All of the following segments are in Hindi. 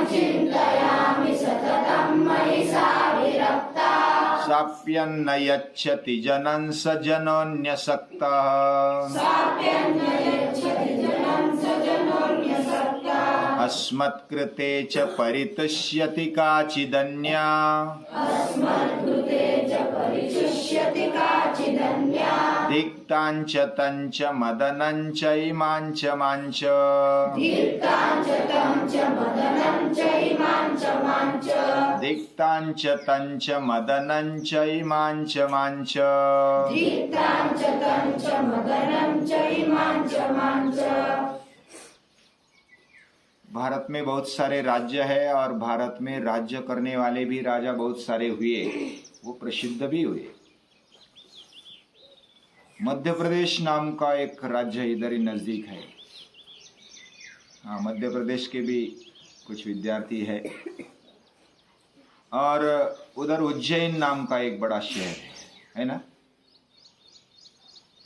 चिन्तयामि सततं मयि सा विरक्ता साप्यन्न यच्छति जनं स जनोऽन्यसक्तः अस्मत्कृते च परितुष्यति काचिदन्या धिक्ताञ्च तञ्च मदनञ्च इमाञ्च माञ्च धिक्ताञ्च तञ्च मदनञ्च इमाञ्च माञ्च। भारत में बहुत सारे राज्य है और भारत में राज्य करने वाले भी राजा बहुत सारे हुए, वो प्रसिद्ध भी हुए। मध्य प्रदेश नाम का एक राज्य इधर ही नजदीक है। हाँ, मध्य प्रदेश के भी कुछ विद्यार्थी है। और उधर उज्जैन नाम का एक बड़ा शहर है ना।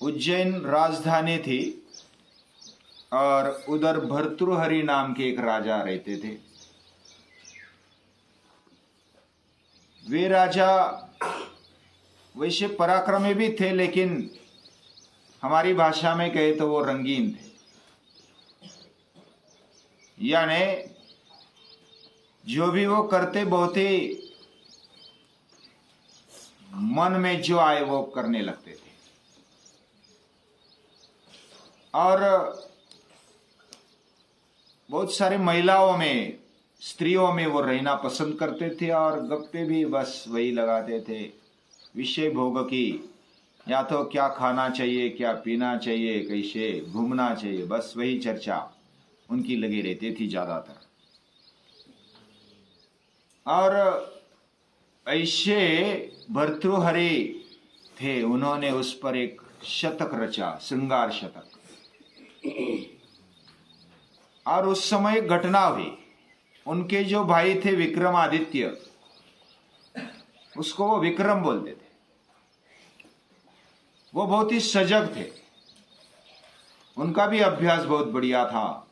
उज्जैन राजधानी थी और उधर भर्तृहरि नाम के एक राजा रहते थे। वे राजा वैसे पराक्रमी भी थे, लेकिन हमारी भाषा में कहे तो वो रंगीन थे। यानी जो भी वो करते बहुत ही मन में जो आए वो करने लगते थे। और बहुत सारी महिलाओं में, स्त्रियों में वो रहना पसंद करते थे और गप्पे भी बस वही लगाते थे, विषय भोग की। या तो क्या खाना चाहिए, क्या पीना चाहिए, कैसे घूमना चाहिए, बस वही चर्चा उनकी लगी रहती थी ज्यादातर। और ऐसे भर्तृहरि थे, उन्होंने उस पर एक शतक रचा, श्रृंगार शतक। और उस समय एक घटना हुई। उनके जो भाई थे विक्रमादित्य, उसको वो विक्रम बोलते थे। वो बहुत ही सजग थे, उनका भी अभ्यास बहुत बढ़िया था।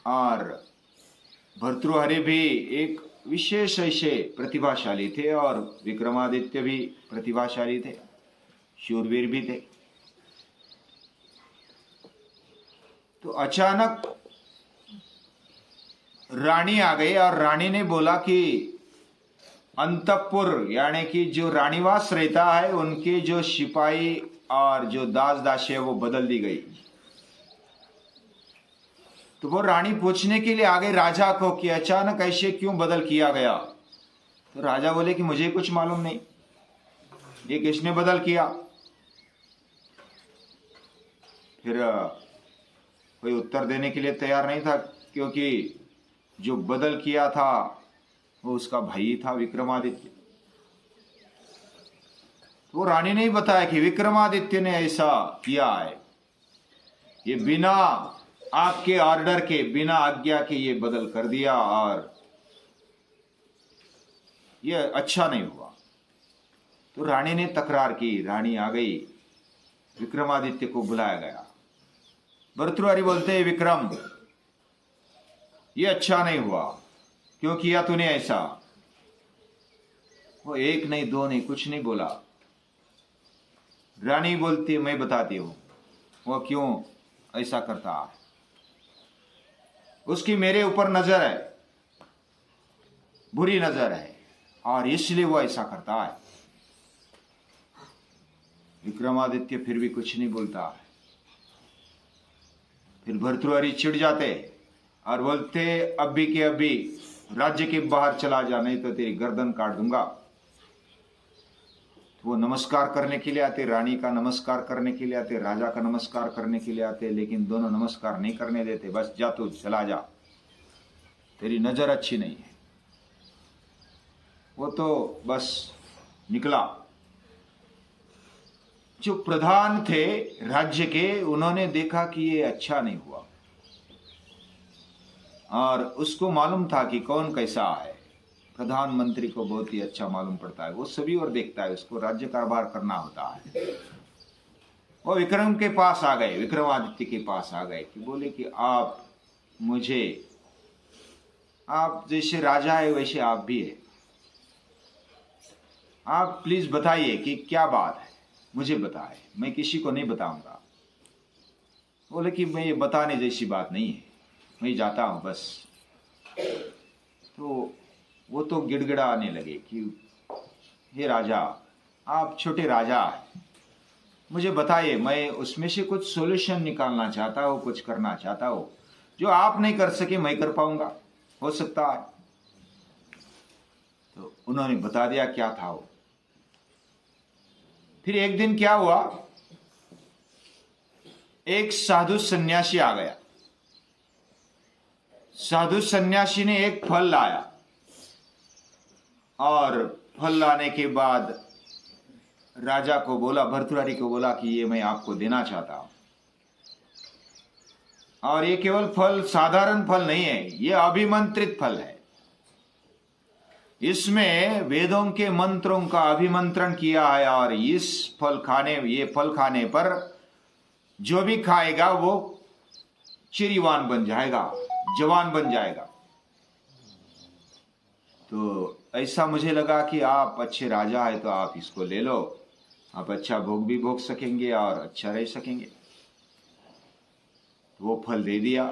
और भर्तृहरि भी एक विशेष ऐसे प्रतिभाशाली थे और विक्रमादित्य भी प्रतिभाशाली थे, शूरवीर भी थे। तो अचानक रानी आ गई और रानी ने बोला कि अंतपुर यानी कि जो रानीवास रहता है, उनके जो सिपाही और जो दास दासी है वो बदल दी गई। तो वो रानी पूछने के लिए आ गई राजा को कि अचानक ऐसे क्यों बदल किया गया। तो राजा बोले कि मुझे कुछ मालूम नहीं, ये किसने बदल किया। फिर कोई उत्तर देने के लिए तैयार नहीं था, क्योंकि जो बदल किया था वो उसका भाई था विक्रमादित्य। तो रानी ने ही बताया कि विक्रमादित्य ने ऐसा किया है, ये बिना आपके ऑर्डर के, बिना आज्ञा के ये बदल कर दिया और ये अच्छा नहीं हुआ। तो रानी ने तकरार की, रानी आ गई, विक्रमादित्य को बुलाया गया। भर्तृहरि बोलते हैं विक्रम, ये अच्छा नहीं हुआ, क्यों किया तूने ऐसा। वो एक नहीं दो नहीं कुछ नहीं बोला। रानी बोलती है मैं बताती हूं वो क्यों ऐसा करता है। उसकी मेरे ऊपर नजर है, बुरी नजर है, और इसलिए वो ऐसा करता है। विक्रमादित्य फिर भी कुछ नहीं बोलता है। फिर भर्तृहरि चिढ़ जाते और बोलते अभी के अभी राज्य के बाहर चला जा, नहीं तो तेरी गर्दन काट दूंगा। तो वो नमस्कार करने के लिए आते, रानी का नमस्कार करने के लिए आते, राजा का नमस्कार करने के लिए आते, लेकिन दोनों नमस्कार नहीं करने देते। बस जा तू चला जा, तेरी नजर अच्छी नहीं है। वो तो बस निकला। जो प्रधान थे राज्य के, उन्होंने देखा कि ये अच्छा नहीं हुआ और उसको मालूम था कि कौन कैसा है। प्रधानमंत्री को बहुत ही अच्छा मालूम पड़ता है, वो सभी और देखता है, उसको राज्य कारभार करना होता है। वो विक्रम के पास आ गए, विक्रमादित्य के पास आ गए कि बोले कि आप मुझे, आप जैसे राजा है वैसे आप भी है, आप प्लीज बताइए कि क्या बात है, मुझे बताए, मैं किसी को नहीं बताऊंगा। बोले कि मैं ये बताने जैसी बात नहीं है, मैं जाता हूं बस। तो वो तो गिड़गिड़ाने लगे कि हे राजा, आप छोटे राजा हैं, मुझे बताइए, मैं उसमें से कुछ सॉल्यूशन निकालना चाहता हूँ, कुछ करना चाहता हूँ, जो आप नहीं कर सके मैं कर पाऊंगा, हो सकता है। तो उन्होंने बता दिया क्या था वो। फिर एक दिन क्या हुआ, एक साधु सन्यासी आ गया। साधु सन्यासी ने एक फल लाया और फल लाने के बाद राजा को बोला, भर्तृहरि को बोला कि ये मैं आपको देना चाहता हूं। और ये केवल फल साधारण फल नहीं है, ये अभिमंत्रित फल है। इसमें वेदों के मंत्रों का अभिमंत्रण किया है और ये फल खाने पर जो भी खाएगा वो चिरीवान बन जाएगा, जवान बन जाएगा। तो ऐसा मुझे लगा कि आप अच्छे राजा है तो आप इसको ले लो, आप अच्छा भोग भी भोग सकेंगे और अच्छा रह सकेंगे। वो फल दे दिया।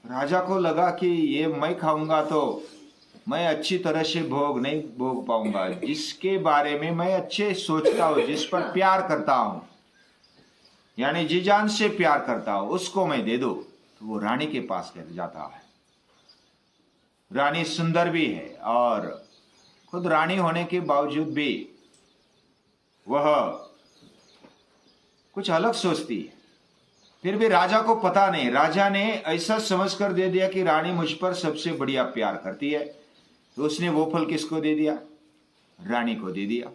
राजा को लगा कि ये मैं खाऊंगा तो मैं अच्छी तरह से भोग नहीं भोग पाऊंगा, जिसके बारे में मैं अच्छे सोचता हूं, जिस पर प्यार करता हूं, यानी जी जान से प्यार करता हूं, उसको मैं दे दूं। तो वो रानी के पास जाता है। रानी सुंदर भी है और खुद रानी होने के बावजूद भी वह कुछ अलग सोचती है। फिर भी राजा को पता नहीं, राजा ने ऐसा समझकर दे दिया कि रानी मुझ पर सबसे बढ़िया प्यार करती है, तो उसने वो फल किसको दे दिया, रानी को दे दिया।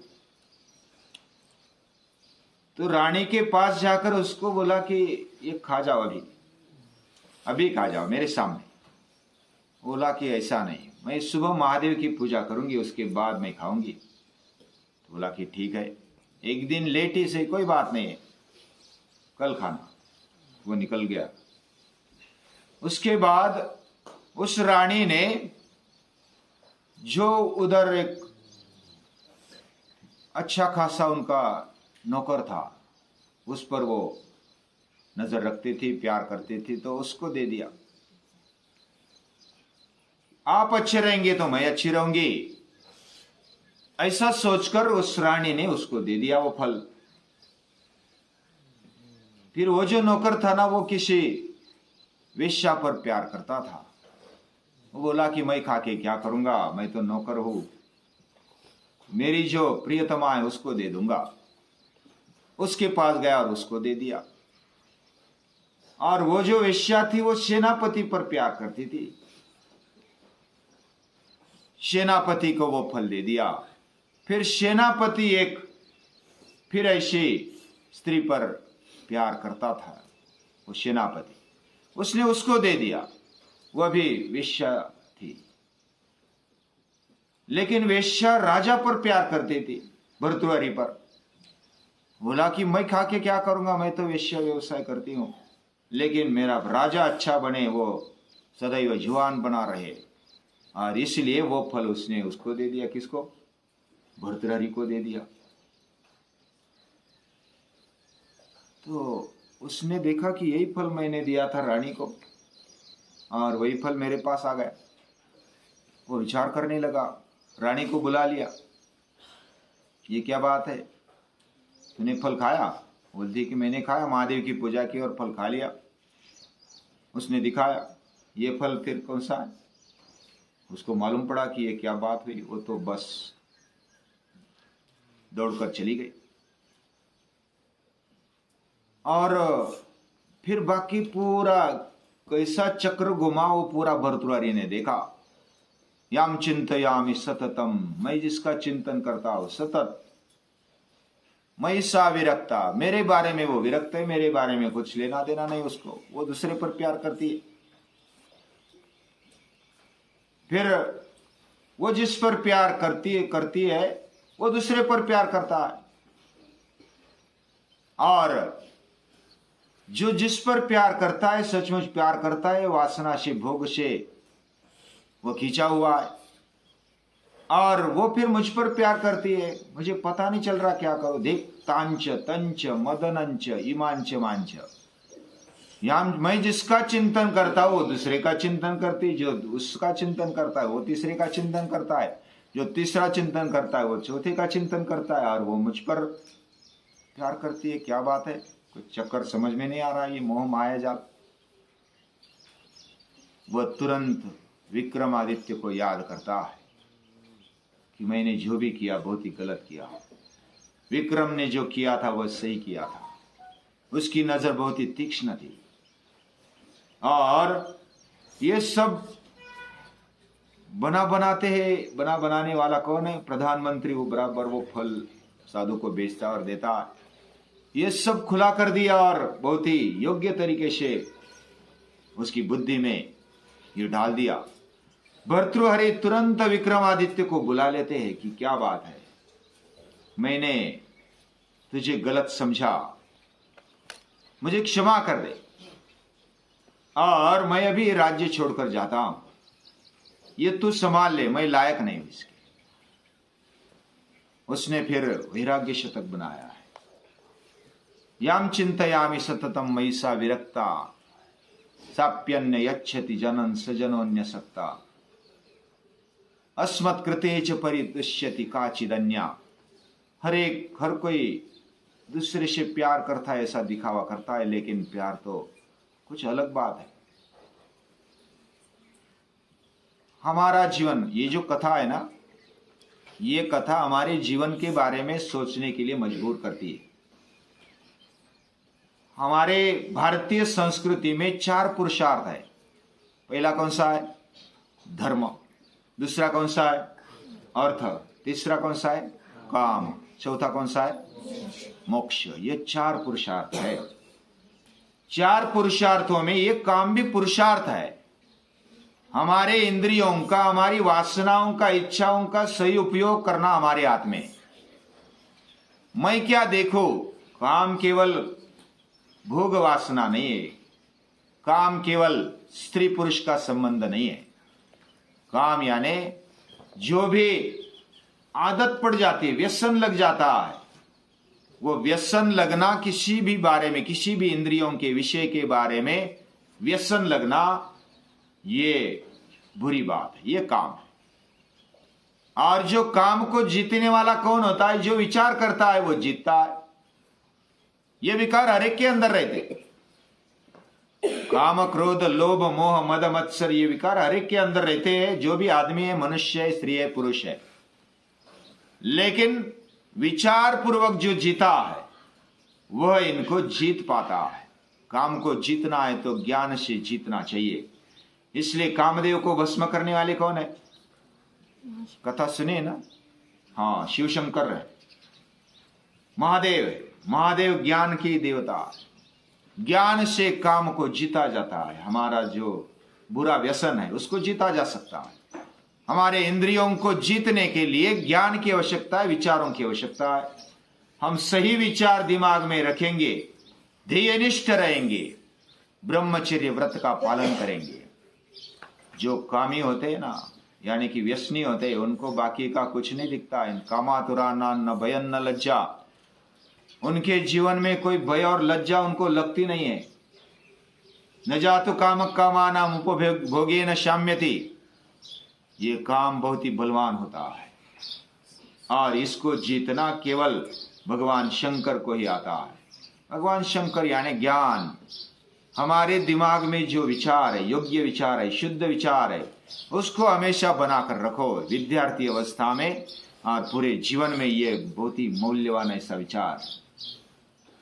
तो रानी के पास जाकर उसको बोला कि ये खा जाओ, अभी अभी खा जाओ मेरे सामने। बोला कि ऐसा नहीं, मैं सुबह महादेव की पूजा करूंगी, उसके बाद मैं खाऊंगी। तो बोला कि ठीक है, एक दिन लेट ही से कोई बात नहीं है, कल खाना। वो निकल गया। उसके बाद उस रानी ने, जो उधर एक अच्छा खासा उनका नौकर था, उस पर वो नजर रखती थी, प्यार करती थी, तो उसको दे दिया। आप अच्छे रहेंगे तो मैं अच्छी रहूंगी, ऐसा सोचकर उस रानी ने उसको दे दिया वो फल। फिर वो जो नौकर था ना, वो किसी वेश्या पर प्यार करता था। वो बोला कि मैं खा के क्या करूंगा, मैं तो नौकर हूं, मेरी जो प्रियतमा है उसको दे दूंगा। उसके पास गया और उसको दे दिया। और वो जो वेश्या थी वो सेनापति पर प्यार करती थी, सेनापति को वो फल दे दिया। फिर सेनापति फिर ऐसी स्त्री पर प्यार करता था, वो सेनापति, उसने उसको दे दिया। वह भी वेश्या थी, लेकिन वेश्या राजा पर प्यार करती थी, भर्तृहरि पर। बोला कि मैं खा के क्या करूंगा, मैं तो वेश्या व्यवसाय करती हूं, लेकिन मेरा राजा अच्छा बने, वो सदैव जवान बना रहे, और इसलिए वो फल उसने उसको दे दिया। किसको, भर्तृहरि को दे दिया। तो उसने देखा कि यही फल मैंने दिया था रानी को और वही फल मेरे पास आ गया। वो विचार करने लगा, रानी को बुला लिया, ये क्या बात है, तूने फल खाया? बोलती कि मैंने खाया, महादेव की पूजा की और फल खा लिया। उसने दिखाया, ये फल फिर कौन सा है? उसको मालूम पड़ा कि ये क्या बात हुई। वो तो बस दौड़कर चली गई। और फिर बाकी पूरा कैसा चक्र घुमा वो पूरा भर्तृहरि ने देखा। याम चिंतयामि सततम, मैं जिसका चिंतन करता हूं सतत, मैं सा विरक्ता, मेरे बारे में वो विरक्त है, मेरे बारे में कुछ लेना देना नहीं उसको, वो दूसरे पर प्यार करती है। फिर वो जिस पर प्यार करती है वो दूसरे पर प्यार करता है। और जो जिस पर प्यार करता है, सचमुच प्यार करता है, वासना से, भोग से वो खींचा हुआ है, और वो फिर मुझ पर प्यार करती है। मुझे पता नहीं चल रहा क्या करूं। देख, तांच तंच मदनंच इमांच मांच, यहां मैं जिसका चिंतन करता हूं वो दूसरे का चिंतन करती, जो उसका चिंतन करता है वो तीसरे का चिंतन करता है, जो तीसरा चिंतन करता है वो चौथे का चिंतन करता है, और वो मुझ पर प्यार करती है। क्या बात है, कुछ चक्कर समझ में नहीं आ रहा। ये मोह माया जाल। वह तुरंत विक्रमादित्य को याद करता है कि मैंने जो भी किया बहुत ही गलत किया। विक्रम ने जो किया था वह सही किया था। उसकी नजर बहुत ही तीक्ष्ण थी। और ये सब बना बनाने वाला कौन है? प्रधानमंत्री। वो बराबर वो फल साधु को बेचता और देता। ये सब खुला कर दिया और बहुत ही योग्य तरीके से उसकी बुद्धि में ये डाल दिया। भर्तृहरि तुरंत विक्रमादित्य को बुला लेते हैं कि क्या बात है, मैंने तुझे गलत समझा, मुझे क्षमा कर दे, और मैं अभी राज्य छोड़कर जाता हूं, ये तू संभाल ले, मैं लायक नहीं हूं इसके। उसने फिर वैराग्य शतक बनाया है। याम चिंतयामि सततम मयिसा विरक्ता, साप्यन्य यच्छति जनन सजनोन्यसक्ता, अस्मत् कृते च परिदुष्यति काचिदन्या। हर कोई दूसरे से प्यार करता है, ऐसा दिखावा करता है, लेकिन प्यार तो कुछ अलग बात है। हमारा जीवन, ये जो कथा है ना, ये कथा हमारे जीवन के बारे में सोचने के लिए मजबूर करती है। हमारे भारतीय संस्कृति में 4 पुरुषार्थ है। पहला कौन सा है? धर्म। दूसरा कौन सा है? अर्थ। तीसरा कौन सा है? काम। चौथा कौन सा है? मोक्ष। ये 4 पुरुषार्थ है। 4 पुरुषार्थों में ये काम भी पुरुषार्थ है। हमारे इंद्रियों का, हमारी वासनाओं का, इच्छाओं का सही उपयोग करना हमारे हाथ में। मैं क्या देखो, काम केवल भोग वासना नहीं है। काम केवल स्त्री पुरुष का संबंध नहीं है। काम यानी जो भी आदत पड़ जाती है, व्यसन लग जाता है, वो व्यसन लगना, किसी भी बारे में, किसी भी इंद्रियों के विषय के बारे में व्यसन लगना, ये बुरी बात है, ये काम है। और जो काम को जीतने वाला कौन होता है? जो विचार करता है वो जीतता है। ये विकार हर एक के अंदर रहते। काम, क्रोध, लोभ, मोह, मद, मत्सर, ये विकार हर एक के अंदर रहते हैं। जो भी आदमी है, मनुष्य है, स्त्री है, पुरुष है। लेकिन विचार पूर्वक जो जीता है वह इनको जीत पाता है। काम को जीतना है तो ज्ञान से जीतना चाहिए। इसलिए कामदेव को भस्म करने वाले कौन है? कथा सुने ना? हाँ, शिव शंकर है, महादेव है। महादेव ज्ञान की देवता। ज्ञान से काम को जीता जाता है। हमारा जो बुरा व्यसन है उसको जीता जा सकता है। हमारे इंद्रियों को जीतने के लिए ज्ञान की आवश्यकता है, विचारों की आवश्यकता है। हम सही विचार दिमाग में रखेंगे, ध्येयनिष्ठ रहेंगे, ब्रह्मचर्य व्रत का पालन करेंगे। जो कामी होते हैं ना, यानी कि व्यसनी होते हैं, उनको बाकी का कुछ नहीं दिखता है। कामातुरा न भयन न लज्जा, उनके जीवन में कोई भय और लज्जा उनको लगती नहीं है। न जातु काम कामानाम उपभोगे न शाम्यति। ये काम बहुत ही बलवान होता है और इसको जीतना केवल भगवान शंकर को ही आता है। भगवान शंकर यानी ज्ञान। हमारे दिमाग में जो विचार है, योग्य विचार है, शुद्ध विचार है, उसको हमेशा बनाकर रखो विद्यार्थी अवस्था में, और पूरे जीवन में ये बहुत ही मूल्यवान ऐसा विचार।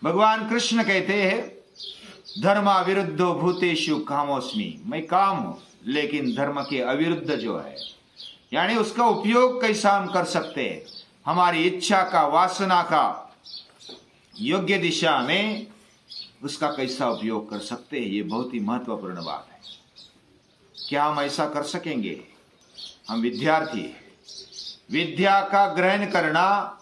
भगवान कृष्ण कहते हैं धर्मा विरुद्धो भूतेषु कामोस्मि। मैं काम हूं, लेकिन धर्म के अविरुद्ध जो है, यानी उसका उपयोग कैसा हम कर सकते हैं, हमारी इच्छा का, वासना का योग्य दिशा में उसका कैसा उपयोग कर सकते हैं, ये बहुत ही महत्वपूर्ण बात है। क्या हम ऐसा कर सकेंगे? हम विद्यार्थी, विद्या का ग्रहण करना,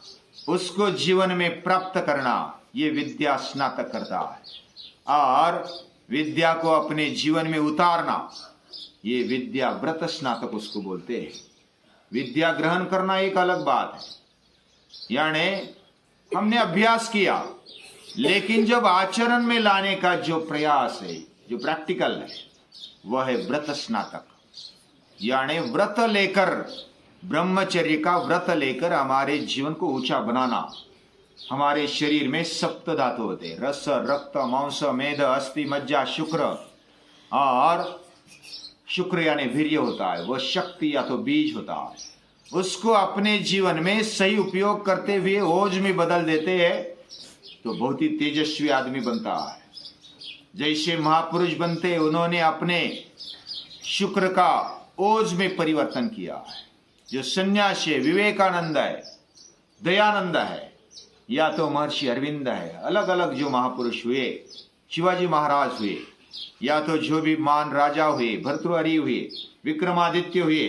उसको जीवन में प्राप्त करना, ये विद्या स्नातक करता है। और विद्या को अपने जीवन में उतारना, ये विद्या व्रत स्नातक उसको बोलते हैं। विद्या ग्रहण करना एक अलग बात है, यानी हमने अभ्यास किया, लेकिन जब आचरण में लाने का जो प्रयास है, जो प्रैक्टिकल है, वह है व्रत स्नातक। यानी व्रत लेकर, ब्रह्मचर्य का व्रत लेकर हमारे जीवन को ऊंचा बनाना। हमारे शरीर में सप्त धातु होते हैं, रस, रक्त, मांस, मेद, अस्थि, मज्जा, शुक्र। और शुक्र यानी वीर्य होता है, वह शक्ति या तो बीज होता है। उसको अपने जीवन में सही उपयोग करते हुए ओज में बदल देते हैं तो बहुत ही तेजस्वी आदमी बनता है। जैसे महापुरुष बनते, उन्होंने अपने शुक्र का ओज में परिवर्तन किया है। जो सन्यासी है, विवेकानंद है, दयानंद है, या तो महर्षि अरविंद है, अलग अलग जो महापुरुष हुए, शिवाजी महाराज हुए, या तो जो भी मान राजा हुए, भर्तृहरि हुए, विक्रमादित्य हुए,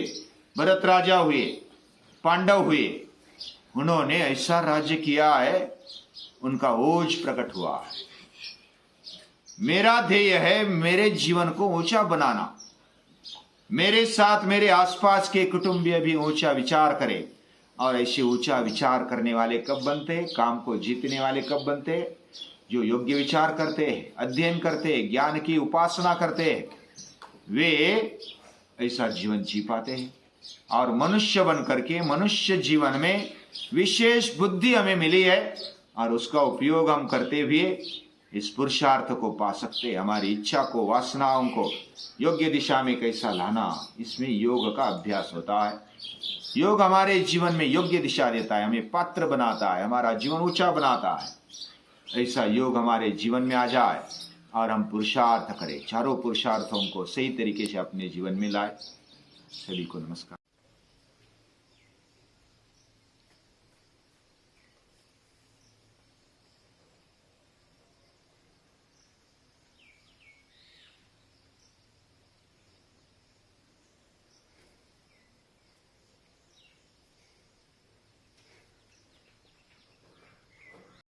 भरत राजा हुए, पांडव हुए, उन्होंने ऐसा राज्य किया है, उनका ओज प्रकट हुआ है। मेरा ध्येय है मेरे जीवन को ऊंचा बनाना, मेरे साथ मेरे आसपास के कुटुंबीय भी ऊंचा विचार करें। और ऐसे ऊंचा विचार करने वाले कब बनते हैं? काम को जीतने वाले कब बनते हैं? जो योग्य विचार करते हैं, अध्ययन करते हैं, ज्ञान की उपासना करते हैं, वे ऐसा जीवन जी पाते हैं। और मनुष्य बन करके मनुष्य जीवन में विशेष बुद्धि हमें मिली है, और उसका उपयोग हम करते हुए इस पुरुषार्थ को पा सकते हैं। हमारी इच्छा को, वासनाओं को योग्य दिशा में कैसा लाना, इसमें योग का अभ्यास होता है। योग हमारे जीवन में योग्य दिशा देता है, हमें पात्र बनाता है, हमारा जीवन ऊंचा बनाता है। ऐसा योग हमारे जीवन में आ जाए और हम पुरुषार्थ करें, चारों पुरुषार्थों को सही तरीके से अपने जीवन में लाए। सभी को नमस्कार।